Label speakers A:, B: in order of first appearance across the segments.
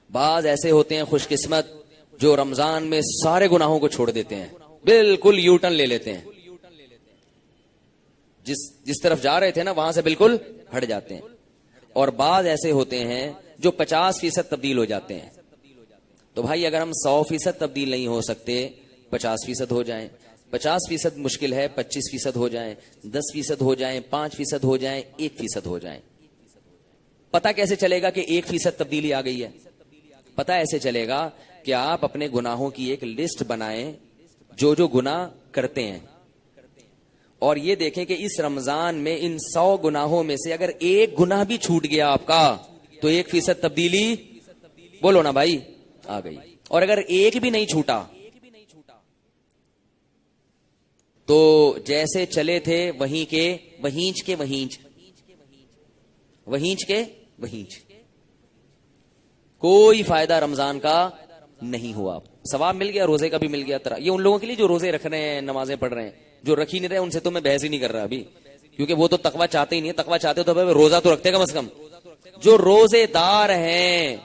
A: بعض ایسے ہوتے ہیں خوش قسمت جو رمضان میں سارے گناہوں کو چھوڑ دیتے ہیں، بالکل یو ٹرن لے لیتے ہیں، جس طرف جا رہے تھے نا وہاں سے بالکل ہٹ جاتے ہیں. اور بعض ایسے ہوتے ہیں جو 50% تبدیل ہو جاتے ہیں. تو بھائی اگر ہم 100% تبدیل نہیں ہو سکتے 50% ہو جائیں. 50% مشکل ہے، 25% ہو جائیں، 10% ہو جائیں، 5% ہو جائیں، 1% ہو جائیں. پتہ کیسے چلے گا کہ 1% تبدیلی آ گئی ہے؟ پتہ ایسے چلے گا کہ آپ اپنے گناہوں کی ایک لسٹ بنائیں جو گناہ کرتے ہیں، اور یہ دیکھیں کہ اس رمضان میں ان 100 گناہوں میں سے اگر ایک گناہ بھی چھوٹ گیا آپ کا تو 1% تبدیلی، بولو نا بھائی، آ گئی. اور اگر ایک بھی نہیں چھوٹا تو جیسے چلے تھے وہیں کے وہیں کے وہیں کے وہیں. کوئی فائدہ رمضان کا نہیں ہوا. ثواب مل گیا، روزے کا بھی مل گیا. یہ ان لوگوں کے لیے جو روزے رکھ رہے ہیں، نمازیں پڑھ رہے ہیں. جو رکھ ہی نہیں رہے ان سے تو میں بحث ہی نہیں کر رہا ابھی، کیونکہ وہ تو تقویٰ چاہتے ہی نہیں. تقویٰ چاہتے تو روزہ تو رکھتے کم از کم. جو روزے دار ہیں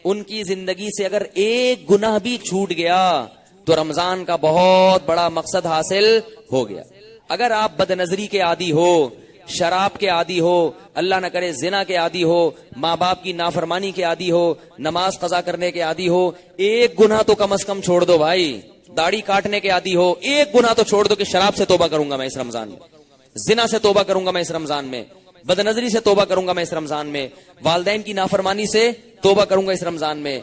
A: ان کی زندگی سے اگر ایک گناہ بھی چھوٹ گیا تو رمضان کا بہت بڑا مقصد حاصل ہو گیا. اگر آپ بد نظری کے عادی ہو، شراب کے عادی ہو، اللہ نہ کرے زنا کے عادی ہو، ماں باپ کی نافرمانی کے عادی ہو، نماز قضا کرنے کے عادی ہو، ایک گناہ تو کم از کم چھوڑ دو بھائی. داڑھی کاٹنے کے عادی ہو، ایک گناہ تو چھوڑ دو کہ شراب سے توبہ کروں گا میں اس رمضان میں، زنا سے توبہ کروں گا میں اس رمضان میں، بد نظری سے توبہ کروں گا میں اس رمضان میں، والدین کی نافرمانی سے توبہ کروں گا اس رمضان میں.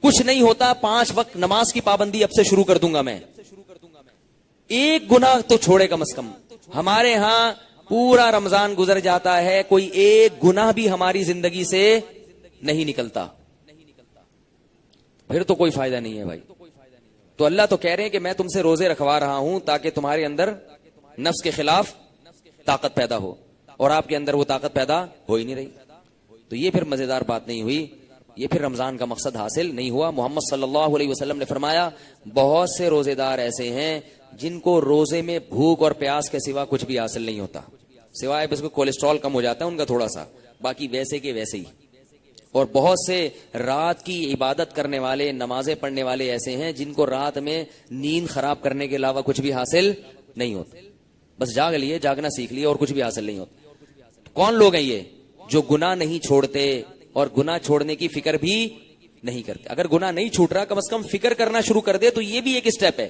A: کچھ نہیں ہوتا، 5 وقت نماز کی پابندی اب سے شروع کر دوں گا میں. ایک گناہ تو چھوڑے کم از کم. ہمارے ہاں پورا رمضان گزر جاتا ہے، کوئی ایک گناہ بھی ہماری زندگی سے نہیں نکلتا، پھر تو کوئی فائدہ نہیں ہے بھائی. تو اللہ تو کہہ رہے ہیں کہ میں تم سے روزے رکھوا رہا ہوں تاکہ تمہارے اندر نفس کے خلاف طاقت پیدا ہو، اور آپ کے اندر وہ طاقت پیدا ہو ہی نہیں رہی. تو یہ پھر مزیدار بات نہیں ہوئی، یہ پھر رمضان کا مقصد حاصل نہیں ہوا. محمد صلی اللہ علیہ وسلم نے فرمایا بہت سے روزے دار ایسے ہیں جن کو روزے میں بھوک اور پیاس کے سوا کچھ بھی حاصل نہیں ہوتا، سوائے بس کو کولیسٹرول کم ہو جاتا ہے ان کا تھوڑا سا، باقی ویسے کے ویسے ہی. اور بہت سے رات کی عبادت کرنے والے، نمازیں پڑھنے والے ایسے ہیں جن کو رات میں نیند خراب کرنے کے علاوہ کچھ بھی حاصل نہیں ہوتا، بس جاگ لیے، جاگنا سیکھ لیے اور کچھ بھی حاصل نہیں ہوتا. کون لوگ ہیں یہ؟ جو گناہ نہیں چھوڑتے اور گناہ چھوڑنے کی فکر بھی نہیں کرتے. اگر گناہ نہیں چھوٹ رہا کم از کم فکر کرنا شروع کر دے تو یہ بھی ایک اسٹیپ ہے.